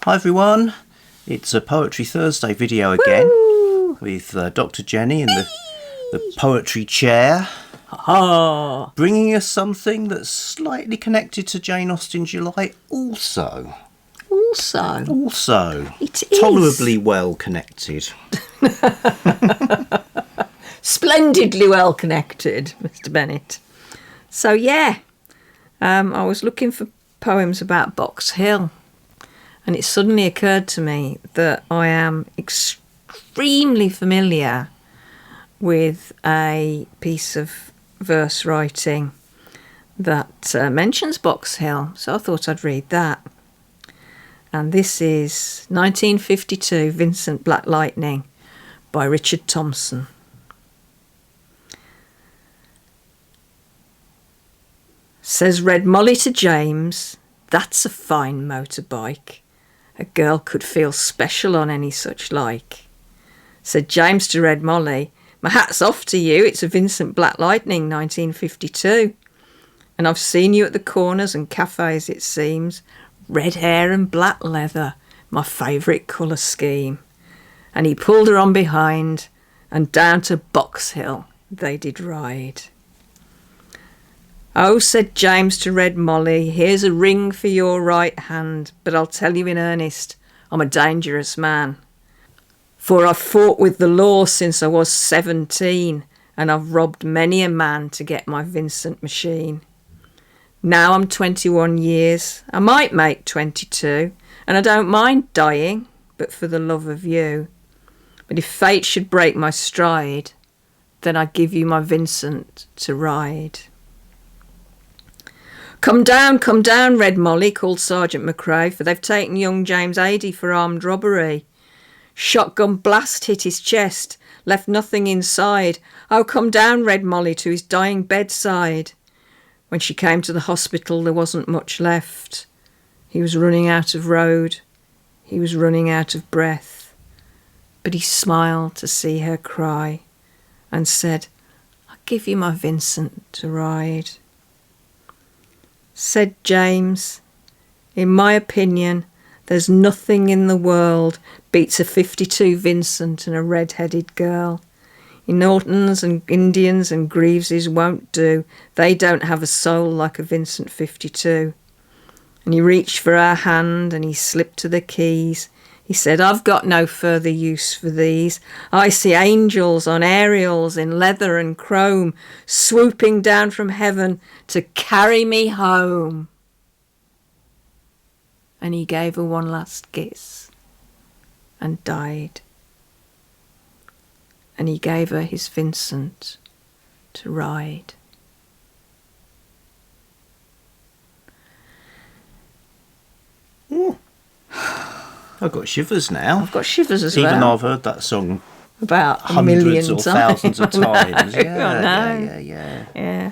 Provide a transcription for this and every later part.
Hi everyone, it's a Poetry Thursday video again. Woo! With Dr. Jennie in the poetry chair. Oh. Bringing us something that's slightly connected to Jane Austen's July also. It is. Tolerably well connected. Splendidly well connected, Mr. Bennett. So, I was looking for poems about Box Hill, and it suddenly occurred to me that I am extremely familiar with a piece of verse writing that mentions Box Hill, so I thought I'd read that. And this is 1952 Vincent Black Lightning by Richard Thompson. Says Red Molly to James, "That's a fine motorbike. A girl could feel special on any such like." Said James to Red Molly, "My hat's off to you, it's a Vincent Black Lightning 1952. And I've seen you at the corners and cafes, it seems. Red hair and black leather, my favourite colour scheme." And he pulled her on behind, and down to Box Hill they did ride. "Oh," said James to Red Molly, "here's a ring for your right hand, but I'll tell you in earnest, I'm a dangerous man. For I've fought with the law since I was 17, and I've robbed many a man to get my Vincent machine. Now I'm 21 years, I might make 22, and I don't mind dying, but for the love of you. But if fate should break my stride, then I give you my Vincent to ride." Come down, Red Molly," called Sergeant McRae, "for they've taken young James Adie for armed robbery. Shotgun blast hit his chest, left nothing inside. Oh, come down, Red Molly, to his dying bedside." When she came to the hospital, there wasn't much left. He was running out of road. He was running out of breath. But he smiled to see her cry and said, "I'll give you my Vincent to ride." Said James, "In my opinion, there's nothing in the world beats a 52 Vincent and a red-headed girl. Nortons and Indians and Greaveses won't do. They don't have a soul like a Vincent 52. And he reached for her hand and he slipped to the keys. He said, "I've got no further use for these. I see angels on aerials in leather and chrome, swooping down from heaven to carry me home." And he gave her one last kiss and died. And he gave her his Vincent to ride. Ooh. I've got shivers now. I've got shivers as well. Even though I've heard that song about hundreds a million or thousands of times. Yeah.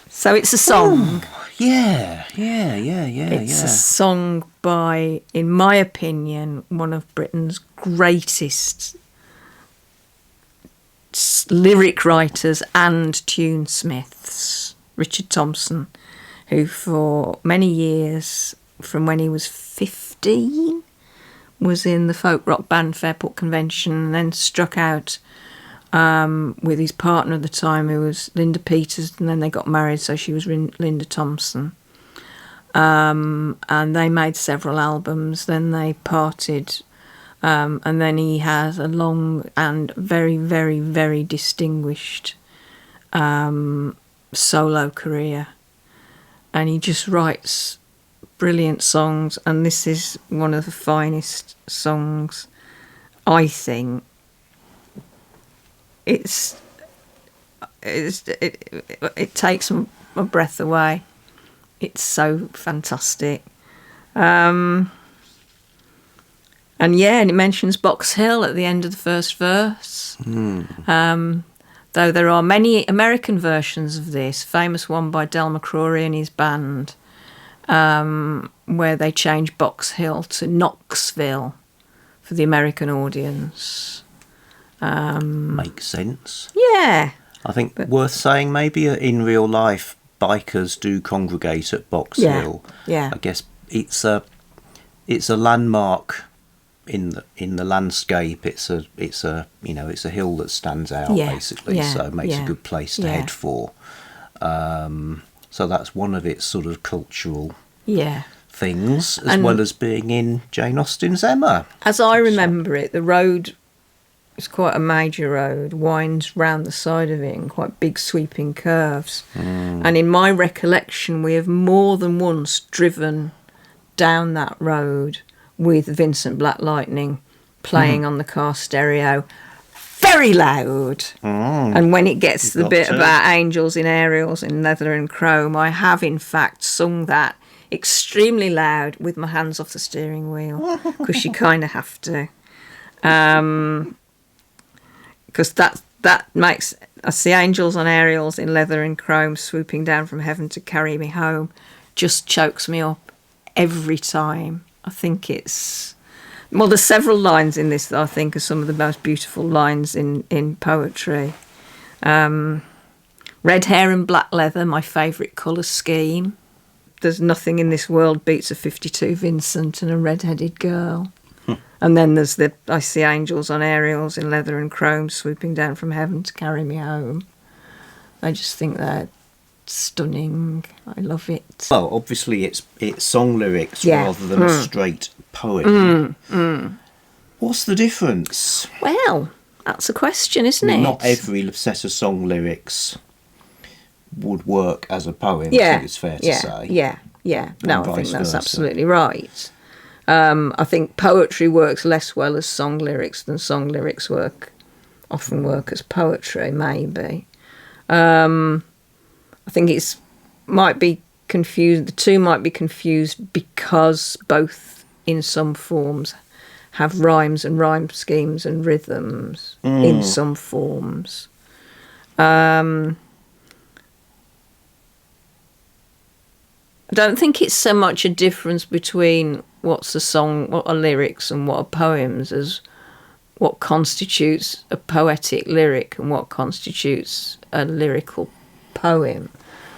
So it's a song. Yeah. It's a song by, in my opinion, one of Britain's greatest lyric writers and tunesmiths, Richard Thompson, who for many years, from when he was 15, was in the folk rock band Fairport Convention, and then struck out with his partner at the time, who was Linda Peters, and then they got married, so she was Linda Thompson. And they made several albums, then they parted, and then he has a long and very, very, very distinguished solo career. And he just writes brilliant songs, and this is one of the finest songs, I think. It takes my breath away. It's so fantastic. And it mentions Box Hill at the end of the first verse. Though there are many American versions of this, famous one by Del McCrory and his band, where they change Box Hill to Knoxville for the American audience. Makes sense. Yeah. I think worth saying maybe in real life, bikers do congregate at Box Hill. Yeah. I guess it's it's a landmark in the landscape. It's a it's a hill that stands out, basically, so it makes a good place to head for. So that's one of its sort of cultural things, as well as being in Jane Austen's Emma. As I remember it, the road is quite a major road, winds round the side of it in quite big sweeping curves. And in my recollection, we have more than once driven down that road with Vincent Black Lightning playing on the car stereo very loud. And when it gets to the bit about angels in aerials in leather and chrome, I have in fact sung that extremely loud with my hands off the steering wheel, because you kind of have to. Because that makes us the angels on aerials in leather and chrome swooping down from heaven to carry me home, just chokes me up every time. I think it's... Well, there's several lines in this that I think are some of the most beautiful lines in poetry. Red hair and black leather, my favourite colour scheme. There's nothing in this world beats a 52 Vincent and a red-headed girl. And then there's I see angels on aerials in leather and chrome swooping down from heaven to carry me home. I just think they're stunning. I love it. Well, obviously it's song lyrics rather than a straight poem. What's the difference? Well, that's a question, isn't it? Not every set of song lyrics would work as a poem, I think it's fair to say. Yeah. No, I think that's absolutely right. I think poetry works less well as song lyrics than song lyrics often work as poetry, maybe. I think might be confused. The two might be confused because both, in some forms, have rhymes and rhyme schemes and rhythms in some forms. I don't think it's so much a difference between what's a song, what are lyrics and what are poems, as what constitutes a poetic lyric and what constitutes a lyrical poem.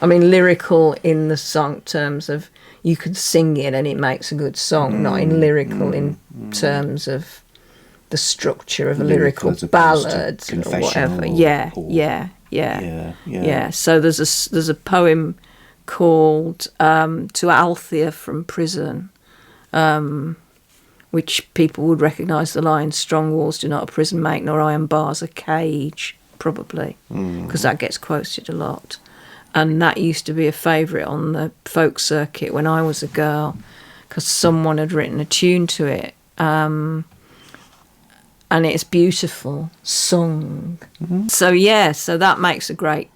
I mean, lyrical in the song terms of you could sing it and it makes a good song, not in lyrical in terms of the structure of a lyrical ballad or whatever. Yeah. So there's a poem called To Althea from Prison, which people would recognise the line, strong walls do not a prison make, nor iron bars a cage, probably, because that gets quoted a lot. And that used to be a favourite on the folk circuit when I was a girl, because someone had written a tune to it. And it's beautiful sung. So that makes a great...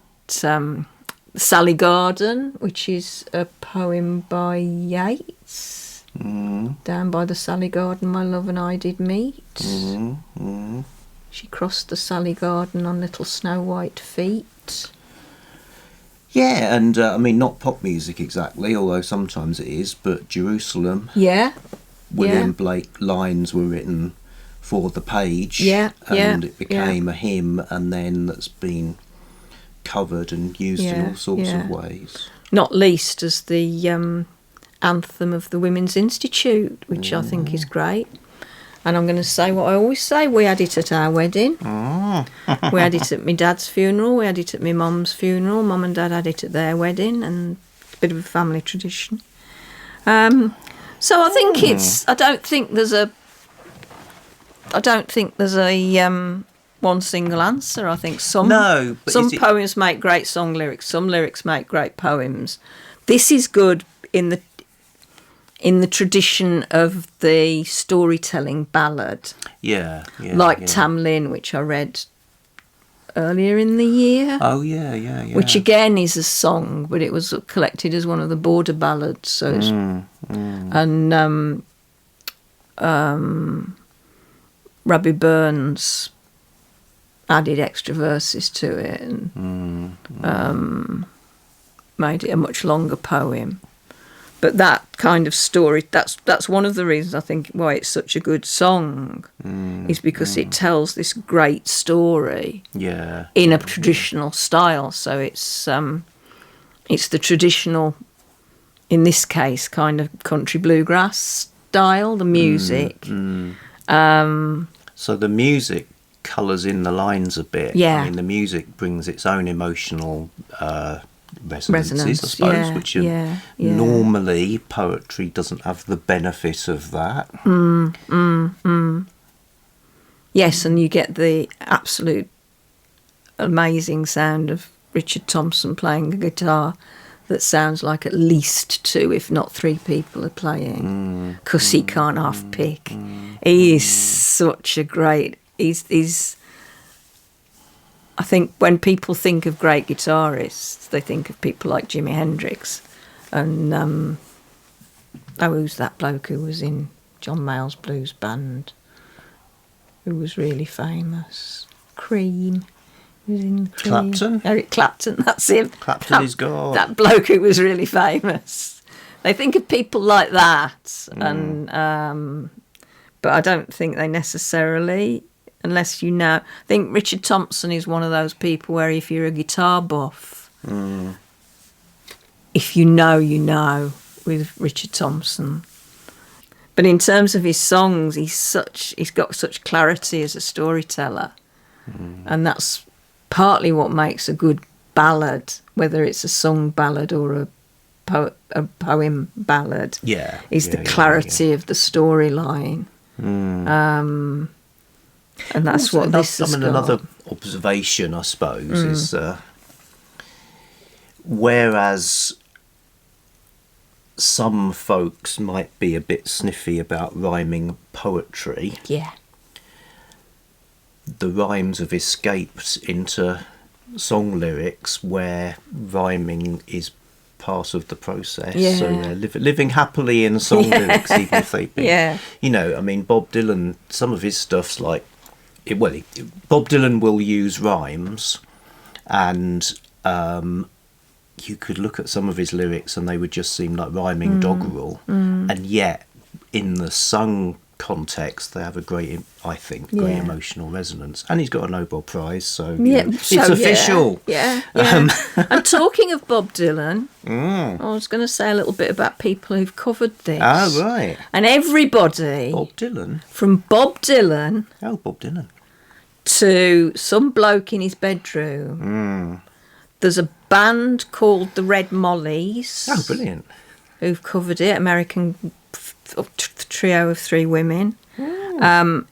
Sally Garden, which is a poem by Yeats. Down by the Sally Garden, my love and I did meet. She crossed the Sally Garden on little snow-white feet. Yeah, and I mean, not pop music exactly, although sometimes it is, but Jerusalem. Yeah. William Blake lines were written for the page. And it became a hymn, and then that's been covered and used in all sorts of ways. Not least as the anthem of the Women's Institute, which I think is great. And I'm going to say what I always say, we had it at our wedding. We had it at my dad's funeral, we had it at my mum's funeral, mum and dad had it at their wedding, and it's a bit of a family tradition. So I think I don't think there's a one single answer. I think some poems make great song lyrics, some lyrics make great poems. This is good in the tradition of the storytelling ballad. Like Tam Lin, which I read earlier in the year. Oh yeah. Which again is a song, but it was collected as one of the border ballads. So and Robbie Burns added extra verses to it and made it a much longer poem. But that kind of story, that's one of the reasons I think why it's such a good song, is because it tells this great story in a traditional style. So it's the traditional, in this case, kind of country bluegrass style, the music. So the music colours in the lines a bit. Yeah. I mean, the music brings its own emotional resonances, I suppose, yeah, which yeah. normally poetry doesn't have the benefit of that. Yes, and you get the absolute amazing sound of Richard Thompson playing a guitar that sounds like at least 2, if not 3 people are playing, because he can't half pick. He is such a great... He's. I think when people think of great guitarists, they think of people like Jimi Hendrix, and who's that bloke who was in John Mayall's blues band, who was really famous? Cream. He was in Cream. Clapton? Eric Clapton, that's him. Clapton is God. That bloke who was really famous. They think of people like that, and but I don't think they necessarily, unless you know. I think Richard Thompson is one of those people where if you're a guitar buff, if you know, you know with Richard Thompson. But in terms of his songs, he's got such clarity as a storyteller, and that's partly what makes a good ballad, whether it's a song ballad or a poem ballad. Yeah, is the clarity of the storyline. And that's also, what this is. Another observation, I suppose, is whereas some folks might be a bit sniffy about rhyming poetry, Yeah. the rhymes have escaped into song lyrics where rhyming is part of the process. Yeah. So living happily in song lyrics, even if they be. Yeah. You know, I mean, Bob Dylan, some of his stuff's like, Bob Dylan will use rhymes, and you could look at some of his lyrics and they would just seem like rhyming doggerel, and yet in the sung context they have a great emotional resonance, and he's got a Nobel Prize, so it's official. And talking of Bob Dylan, I was going to say a little bit about people who've covered this. Right. And everybody Bob Dylan, from Bob Dylan Bob Dylan to some bloke in his bedroom. There's a band called the Red Mollies. Oh, brilliant. Who've covered it, American trio of 3 women. You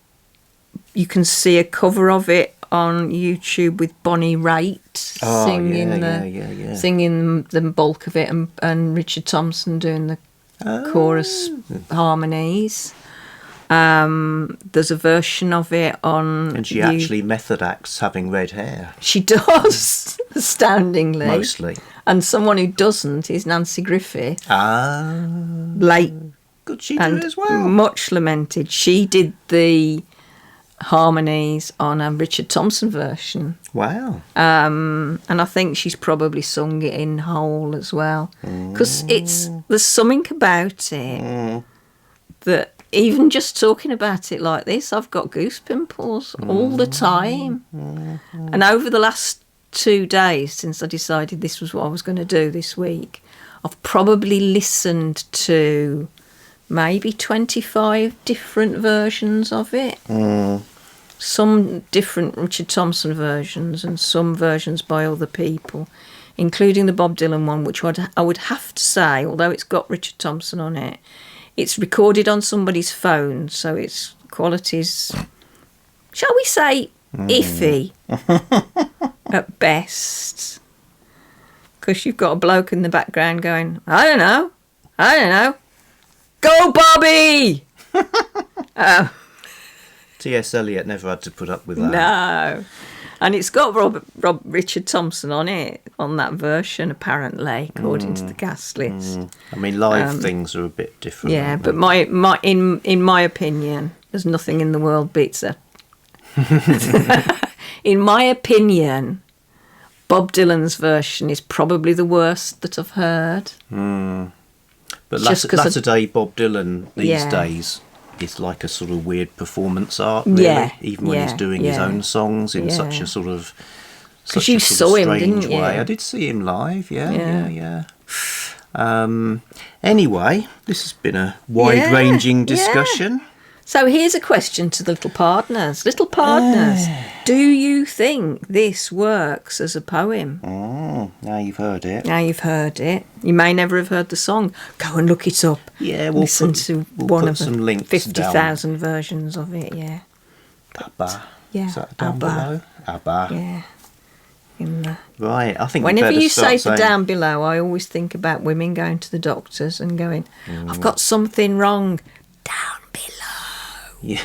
can see a cover of it on YouTube with Bonnie Raitt singing the bulk of it, and Richard Thompson doing the chorus harmonies. There's a version of it on... And she actually method acts having red hair. She does, astoundingly. Mostly. And someone who doesn't is Nancy Griffith. Late. Could she do it as well? Much lamented. She did the harmonies on a Richard Thompson version. Wow. And I think she's probably sung it in whole as well. Because there's something about it that even just talking about it like this, I've got goose pimples all the time. And over the last 2 days since I decided this was what I was going to do this week, I've probably listened to maybe 25 different versions of it. Some different Richard Thompson versions and some versions by other people, including the Bob Dylan one, which I would have to say, although it's got Richard Thompson on it, it's recorded on somebody's phone, so its quality's, shall we say, iffy at best. Because you've got a bloke in the background going, I don't know. Go, Bobby! T.S. Eliot never had to put up with that. No. And it's got Richard Thompson on it, on that version, apparently, according to the cast list. I mean, live things are a bit different. Yeah, but in my opinion, there's nothing in the world beats it. In my opinion, Bob Dylan's version is probably the worst that I've heard. But latter day Bob Dylan these days is like a sort of weird performance art, really. Even when he's doing his own songs in such a sort of strange him, didn't you? way. I did see him live, yeah. Anyway, this has been a wide-ranging discussion. So here's a question to the little partners. Little partners, do you think this works as a poem? Now you've heard it. Now you've heard it. You may never have heard the song. Go and look it up. Yeah, Listen to one of some the links 50,000 versions of it, yeah. Abba. Yeah, Is that down Abba. below? Abba. Yeah. Right, I think whenever you say saying... down below, I always think about women going to the doctors and going, I've got something wrong. Down below. Yeah.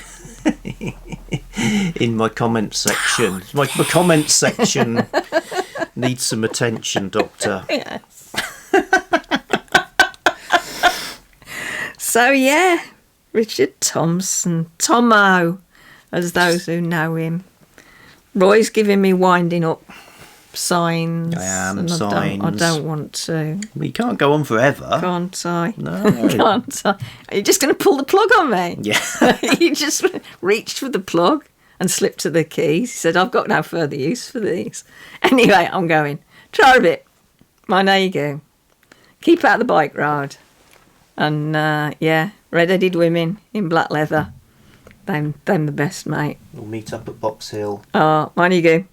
In my comment section. My comment section needs some attention, Doctor. Yes. So, yeah, Richard Thompson, Tomo, as those who know him. Roy's giving me winding up signs. I am, and signs. I don't want to. Well, you can't go on forever. Can't I? No. Can't I? Are you just going to pull the plug on me? Yeah. You just reached for the plug and slipped to the keys. He said, I've got no further use for these. Anyway, I'm going. Try a bit. Mine, there you go. Keep out the bike road. And, red-headed women in black leather. Them the best, mate. We'll meet up at Box Hill. Oh, mine you go.